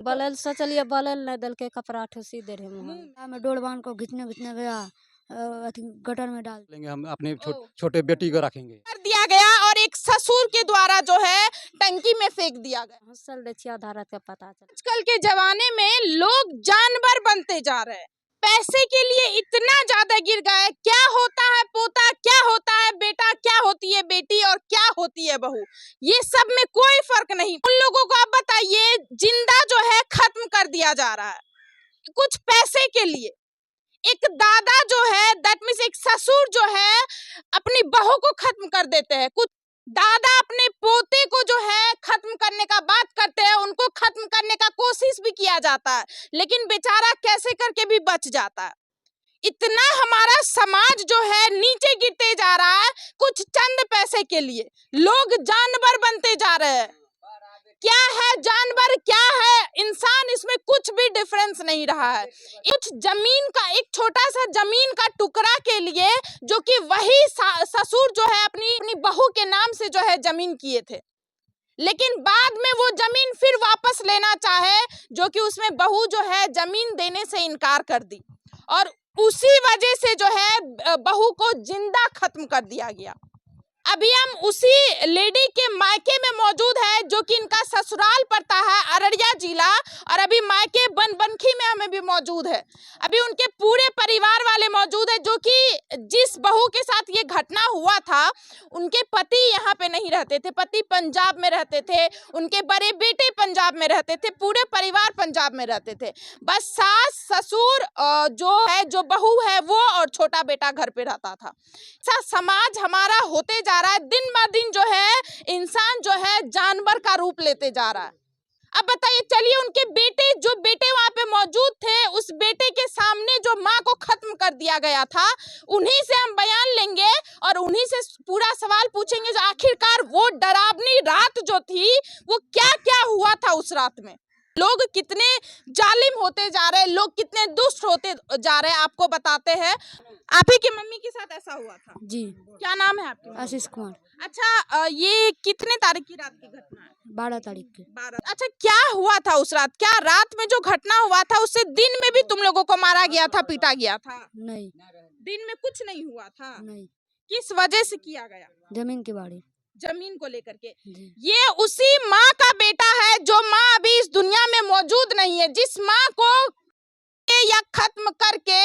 बलल सोचलिए बलल नहीं दल के कपड़ा ठुसी दे रहे मुँह में डोर बांध को घिचने घिचने गया अथी गटर में डाल लेंगे हम अपने छोटे बेटी को रखेंगे कर दिया गया और एक ससुर के द्वारा जो है टंकी में फेंक दिया गया। हसल देखिया धारा का पता चल। आजकल के जमाने में लोग जानवर बनते जा रहे हैं, पैसे के लिए इतना ज्यादा गिर गए। क्या होता है पोता, क्या होता है बेटा, क्या होती है बेटी और क्या होती है बहू, ये सब में कोई फर्क नहीं। उन लोगों को आप बताइए, जिंदा जो है खत्म कर दिया जा रहा है कुछ पैसे के लिए। एक दादा जो है, दैट मीन्स एक ससुर जो है, अपनी बहू को खत्म कर देते हैं। कुछ दादा अपने पोते को जो है खत्म करने का बात करते हैं, उनको खत्म करने का कोशिश भी किया जाता है, लेकिन बेचारा कैसे करके भी बच जाता है। इतना हमारा समाज जो है नीचे गिरते जा रहा है कुछ चंद पैसे के लिए। लोग जानवर बनते जा रहे हैं। क्या है जानवर, क्या है इंसान, इसमें कुछ भी डिफरेंस नहीं रहा है। कुछ जमीन का, एक छोटा सा जमीन का टुकड़ा के लिए, जो कि वही ससुर जो है अपनी बहू के नाम से जो है जमीन किए थे, लेकिन बाद में वो जमीन फिर वापस लेना चाहे, जो कि उसमें बहू जो है जमीन देने से इनकार कर दी, और उसी वजह से जो है बहू को जिंदा खत्म कर दिया गया। अभी हम उसी लेडी के मायके में मौजूद है, जो कि इनका ससुराल पड़ता है अररिया जिला, और अभी मायके बनबनखी में हमें भी मौजूद है। अभी उनके पूरे परिवार वाले मौजूद है, जो कि जिस बहू के साथ ये घटना हुआ था, उनके पति यहाँ पे नहीं रहते थे, पति पंजाब में रहते थे, उनके बड़े बेटे पंजाब में रहते थे, पूरे परिवार पंजाब में रहते थे। बस सास ससुर जो है, जो बहू है वो, और छोटा बेटा घर पे रहता था। समाज हमारा होते जा रहा है, दिन ब दिन जो है इंसान जो है जानवर का रूप लेते जा रहा है। अब बताइए, चलिए उनके बेटे, जो बेटे वहां पे मौजूद थे, उस बेटे के सामने जो माँ को खत्म कर दिया गया था, उन्हीं से हम बयान लेंगे और उन्हीं से पूरा सवाल पूछेंगे, जो आखिरकार वो डरावनी रात जो थी, वो क्या क्या हुआ था उस रात में। लोग कितने जालिम होते जा रहे हैं, लोग कितने दुष्ट होते जा रहे हैं, आपको बताते हैं। आप ही की मम्मी के साथ ऐसा हुआ था जी। क्या नाम है आपकी? आशीष कुमार। अच्छा, ये कितने तारीख की रात की घटना है? 12 तारीख के। 12। अच्छा, क्या हुआ था उस रात? क्या रात में जो घटना हुआ था, उससे दिन में भी तुम लोगों को मारा गया था, पीटा गया था? नहीं, दिन में कुछ नहीं हुआ था। नहीं। किस वजह से किया गया? जमीन के बारे, जमीन को लेकर के। जी। ये उसी माँ का बेटा है, जो माँ अभी इस दुनिया में मौजूद नहीं है, जिस माँ को या खत्म करके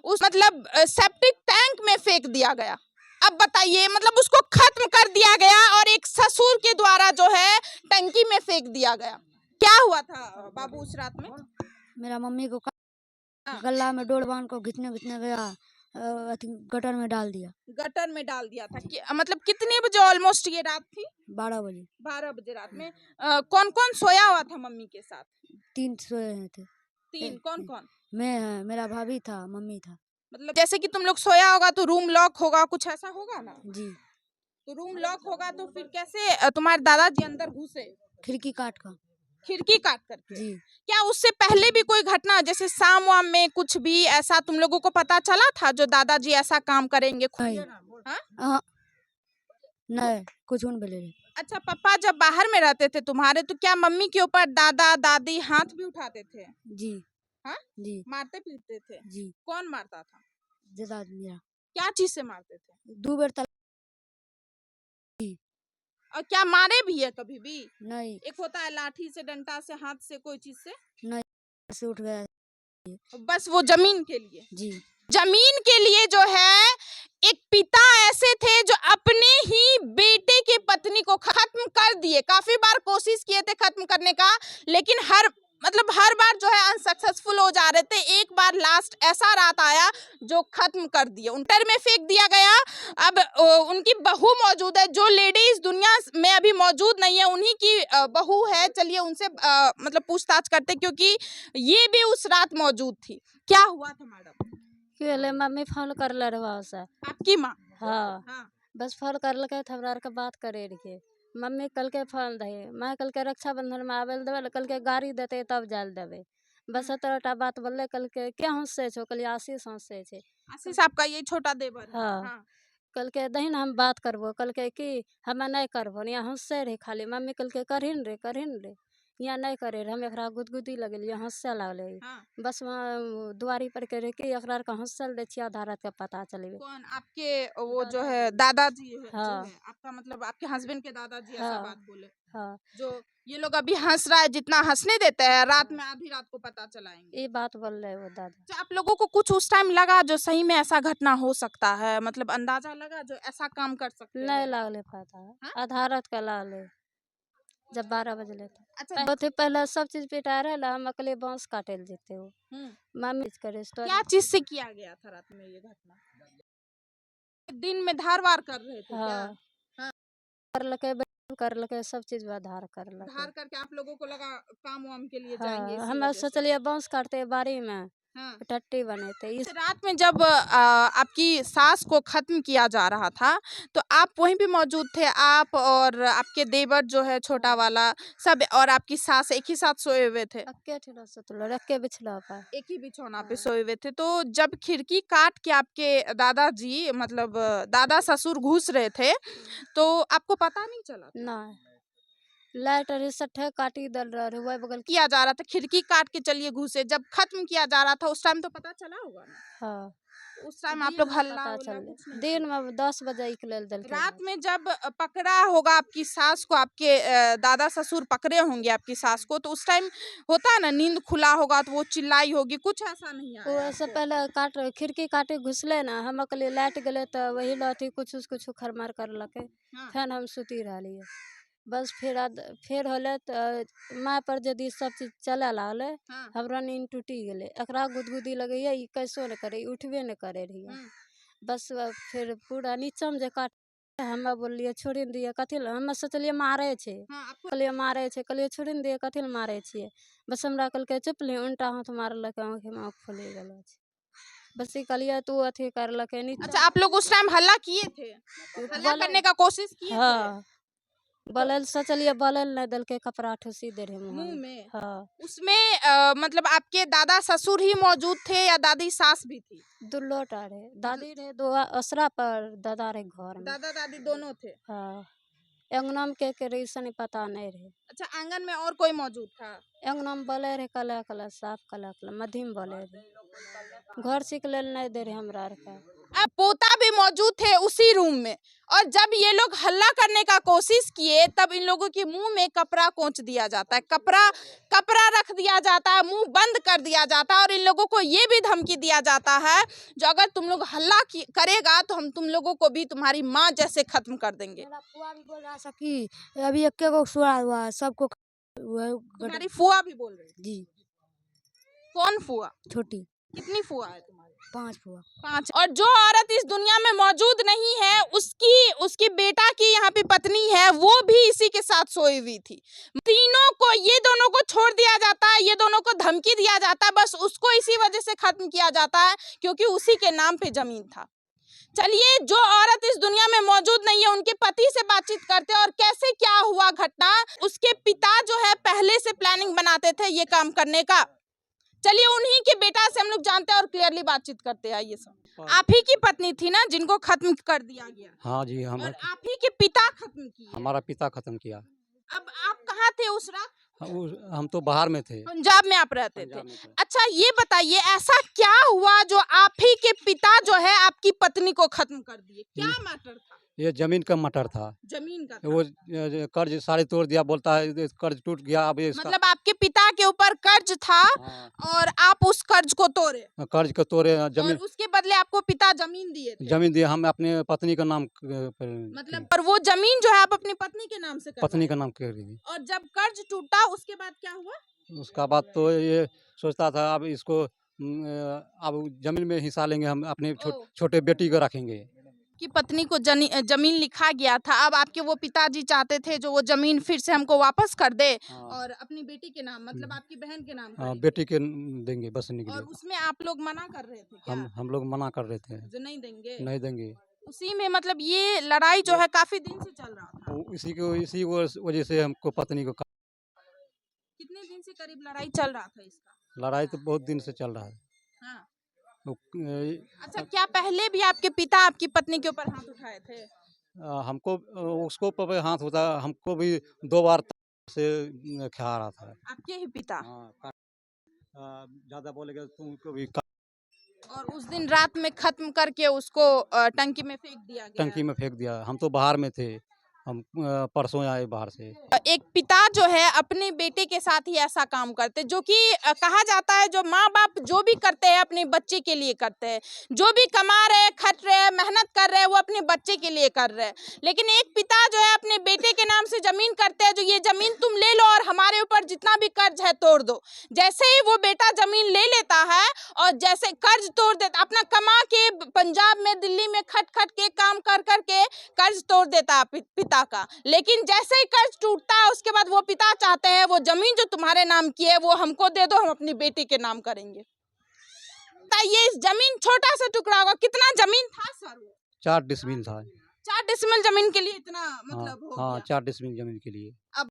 उस मतलब सेप्टिक टैंक में फेंक दिया गया। अब बताइए, मतलब उसको खत्म कर दिया गया और एक ससुर के द्वारा जो है टंकी में फेंक दिया गया। क्या हुआ था बाबू उस रात में? मेरा मम्मी को गला में डोर बांध को घिचने घिचने गया गटर में डाल दिया। गटर में डाल दिया था। मतलब कितने बजे ऑलमोस्ट ये रात थी? 12 बजे। 12 बजे रात में। कौन कौन सोया हुआ था मम्मी के साथ? 3 सोए थे। 3? कौन कौन? मैं, मेरा भाभी था, मम्मी था। मतलब जैसे कि तुम लोग सोया होगा तो रूम लॉक होगा, कुछ ऐसा होगा ना? जी। तो रूम लॉक होगा तो फिर कैसे तुम्हारे दादाजी अंदर घुसे? खिड़की काट का। खिड़की काट करके? जी। क्या उससे पहले भी कोई घटना, जैसे शाम वाम में कुछ भी ऐसा तुम लोगों को पता चला था, जो दादाजी ऐसा काम करेंगे? नहीं, कुछ नहीं बोले। अच्छा, पापा जब बाहर में रहते थे तुम्हारे, तो क्या मम्मी के ऊपर दादा दादी हाथ भी उठाते थे? जी। हाँ जी। मारते पीटते थे? जी। कौन मारता था? जदा मेरा। क्या चीज से मारते थे? 2 बार तल। और क्या मारे भी है कभी भी? नहीं। एक होता है लाठी से, डंडा से, हाथ से, कोई चीज से? नहीं, से उठ गया। बस वो जमीन के लिए? जी। जमीन के लिए जो है, एक पिता ऐसे थे जो अपने ही बेटे के पत्नी को खत्म कर दिए। काफी बार कोशिश किए थे खत्म करने का, लेकिन हर बार जो है अनसक्सेसफुल हो जा रहे थे। एक बार लास्ट ऐसा रात आया जो खत्म कर दिए, उनटर में फेंक दिया गया। अब उनकी बहू मौजूद है, जो लेडी इस दुनिया में अभी मौजूद नहीं है, उन्हीं की बहू है। चलिए उनसे मतलब पूछताछ करते, क्योंकि ये भी उस रात मौजूद थी। क्या हुआ था मैडम? केले मम्मी फोन कर ले रहा से। आपकी माँ? हाँ। हाँ। बस फोन कर लके हमरा के बात करे रहिए। मम्मी कल के फोन दे, मैं कल के रक्षाबंधन में आवेल देवे, कल के गाड़ी देते तब जाल देवे। बस तरटा बात बोले। कल के क्या हंसे छो? कल आशीष हंसे छे। आशीष आपका ये छोटा देवर? हाँ। हाँ। कल के दहीन हम बात करबो, कल के की हमें नहीं करबो, यहाँ हंसे रहे खाली। मम्मी कल के करहिन रे यहाँ नहीं करे रहे, हम एकरा गुदगुदी लगलिए, हंसे लगले। हाँ। बस वहाँ दुआरी पर के रह के एकरा का हंसल दे छिया, आधा रात के पता चले। कौन आपके वो जो है दादाजी है जो हाँ। है आपका मतलब आपके हस्बैंड के दादाजी ऐसा हाँ। बात बोले? हाँ, जो ये लोग अभी हंस रहा है, जितना हंसने देते हैं रात में आधी रात को पता चलाएंगे। ये बात बोल रहे वो दादा। तो आप लोगों को कुछ उस टाइम लगा जो सही में ऐसा घटना हो सकता है, मतलब अंदाजा लगा जो ऐसा काम कर सकते नहीं हैं? लगले पता, हाँ? आधा रात का लगले, जब 12 बजले थे। अच्छा। बहुत ही पहले सब चीज पिटा रहे ला, हम अकेले बांस काटे ले जेते हो। हम्म। मम्मी करे तो क्या चीज से किया गया था रात में ये घटना? दिन में धार वार कर रहे थे क्या? हाँ, हाँ। कर लके सब चीज आधार कर लके। धार करके आप लोगों को लगा काम वाम के लिए हाँ, जाएंगे इसी हम वजह से। सोचलिए बांस काटते बाड़ी में, हाँ। टट्टी बने थे इस। रात में जब आपकी सास को खत्म किया जा रहा था तो आप वहीं पे मौजूद थे, आप और आपके देवर जो है छोटा वाला सब, और आपकी सास एक ही साथ सोए हुए थे? अक्के ठेला सतलो रखे बिछला पर। एक ही बिछौना पे हाँ। सोए हुए थे। तो जब खिड़की काट के आपके दादाजी मतलब दादा ससुर घुस रहे थे तो आपको पता नहीं चला था? ना लाइट रिसट काटी दल रहे हुए बगल किया जा रहा था, खिड़की काट के चलिए घुसे, जब खत्म किया जा रहा था उस टाइम तो पता चला होगा ना? हाँ, उस टाइम आप दिन लोग में हल्ला पता उल्ला चल कुछ नहीं दिन किए? में 10 बजे निकल दल के रात में जब पकड़ा होगा आपकी सास को, आपके दादा ससुर पकड़े होंगे आपकी सास को, तो उस टाइम होता है ना नींद खुला होगा तो वो चिल्लाई होगी, कुछ ऐसा नहीं वो आया ऐसे आपको? पहले काट खिड़की काटे घुसले ना, हम अकेले लाइट गले तो वही लथी कुछ उखर मार कर लके। हाँ। फिर हम सुती रहलिए, बस फिर होले तो माँ पर यदि सब चीज चले लागले, हाँ। हमरा नींद टूटी गेले, एकरा गुदगुदी लगे ये कैसो न करे, उठबे न करे रहिए। बस फिर पूरा नीचा में जे काट हम बोलिए छोड़ी न दिए, कथी हम सोचलिए मारे छे, हाँ, आपको कहलिए मारे छे, कहलिए छोड़ी न दिए कथी ल मारे छिए। बस हमरा कहलके चुपली, उल्टा हाथ मारलक, आँखि में आँख फूली गेलो छे। बस ई कहलिए तू अथी करलके नीचा। अच्छा, आप लोग उस टाइम हल्ला किए थे, हल्ला करने का कोशिश किए थे हाँ, बलल सोचलिए बलल नहीं दल के, कपड़ा ठुसी दे रहे मुँह मुंह में। में? हाँ, उसमें मतलब आपके दादा ससुर ही मौजूद थे या दादी सास भी थी? दुल्लोटा रहे, दादी रहे दो असरा पर, दादा रहे घर में। दादा दादी दोनों थे? हाँ, अंगना में के रही से नहीं पता नहीं रहे। अच्छा, आंगन में और कोई मौजूद था? अंगना में बोले रहे कला कला साफ कला कला मध्यम बोले रहे, घर सीख ले नहीं दे रहे हमरा आर के। अब पोता भी मौजूद थे उसी रूम में, और जब ये लोग हल्ला करने का कोशिश किए तब इन लोगों के मुंह में कपड़ा कोंच दिया जाता है, कपड़ा रख दिया जाता है, मुंह बंद कर दिया जाता है, और इन लोगों को ये भी धमकी दिया जाता है जो अगर तुम लोग हल्ला करेगा तो हम तुम लोगों को भी तुम्हारी माँ जैसे खत्म कर देंगे। मेरा फुआ भी बोल रहा था कि अभी एक को सुना हुआ है, सबको तुम्हारी फुआ भी बोल रही? जी, कौन फुआ? छोटी कितनी फुआ है तुम्हारी? 5 फुआ। 5। और जो औरत इस दुनिया में मौजूद नहीं है उसकी बेटा की यहाँ पे पत्नी है, वो भी इसी के साथ सोई हुई थी। तीनों को, ये दोनों को छोड़ दिया जाता है, ये दोनों को धमकी दिया जाता है, बस उसको इसी वजह से खत्म किया जाता है क्योंकि उसी के नाम पे जमीन था। चलिए, जो औरत इस दुनिया में मौजूद नहीं है उनके पति से बातचीत करते हैं और कैसे क्या हुआ घटना। उसके पिता जो है पहले से प्लानिंग बनाते थे ये काम करने का। चलिए, उन्हीं के बेटा से हम लोग जानते हैं और क्लियरली बातचीत करते हैं। ये सब आप ही की पत्नी थी ना जिनको खत्म कर दिया गया? हाँ जी, हम और आप ही के पिता खत्म किए? हमारा पिता खत्म किया। अब आप कहाँ थे उस रात? हम तो बाहर में थे, पंजाब में आप रहते थे? पंजाब में थे। अच्छा, ये बताइए ऐसा क्या हुआ जो आप ही के पिता जो है आपकी पत्नी को खत्म कर दिए? क्या मैटर था? ये जमीन का मटर था, जमीन का था? वो कर्ज सारे तोड़ दिया, बोलता है कर्ज टूट गया, अब इसका मतलब आपके पिता के ऊपर कर्ज था और आप उस कर्ज को तोड़े, कर्ज को तोड़े, जमीन और उसके बदले आपको पिता जमीन दिए थे? जमीन दिया, हम अपने पत्नी का नाम मतलब और वो जमीन जो है आप अपनी पत्नी के नाम से पत्नी करवाए? का नाम कर दी। और जब कर्ज टूटा उसके बाद क्या हुआ? उसका बाद तो ये सोचता था अब इसको अब जमीन में हिस्सा लेंगे, हम अपने छोटे बेटी को रखेंगे। कि पत्नी को जमीन लिखा गया था, अब आपके वो पिताजी चाहते थे जो वो जमीन फिर से हमको वापस कर दे और अपनी बेटी के नाम, मतलब आपकी बहन के नाम करेंगे। बेटी के देंगे बसने के और लिए। उसमें आप लोग मना कर रहे थे क्या? हम लोग मना कर रहे थे, जो नहीं देंगे? नहीं देंगे। उसी में मतलब ये लड़ाई जो है काफी दिन से चल रहा था? इसी वजह से हमको पत्नी को कितने दिन से करीब लड़ाई चल रहा था इसका? लड़ाई तो बहुत दिन से चल रहा है। हाँ। तो, अच्छा, क्या पहले भी आपके पिता आपकी पत्नी के ऊपर हाथ उठाए थे? हमको उसको पर हाथ होता, हमको भी 2 बार से खा रहा था। आपके ही पिता। हाँ, ज़्यादा बोलेगा तुमको भी और उस दिन रात में खत्म करके उसको टंकी में फेंक दिया गया। टंकी में फेंक दिया। हम तो बाहर में थे, हम परसों आए बाहर से। एक पिता जो है अपने बेटे के साथ ही ऐसा काम करते, जो कि कहा जाता है जो माँ बाप जो भी करते हैं अपने बच्चे के लिए करते हैं, जो भी कमा रहे हैं, खट रहे हैं, मेहनत कर रहे हैं, वो अपने बच्चे के लिए कर रहे हैं। लेकिन एक पिता जो है अपने बेटे के नाम से जमीन करते हैं, जो ये जमीन तुम ले लो और हमारे ऊपर जितना भी कर्ज है तोड़ दो। जैसे ही वो बेटा जमीन ले लेता है और जैसे कर्ज तोड़ देता, अपना कमा के पंजाब में दिल्ली में खट खट के काम कर करके कर्ज तोड़ देता है पिता का। लेकिन जैसे ही कर्ज टूटता है उसके बाद वो पिता चाहते हैं वो जमीन जो तुम्हारे नाम की है वो हमको दे दो, हम अपनी बेटी के नाम करेंगे। ये इस जमीन छोटा सा टुकड़ा होगा, कितना जमीन था सर? वो 4 डिसमिल था। 4 डिसमिल जमीन के लिए इतना हाँ, मतलब हो हाँ, गया। 4 डिसमिल जमीन के लिए। अब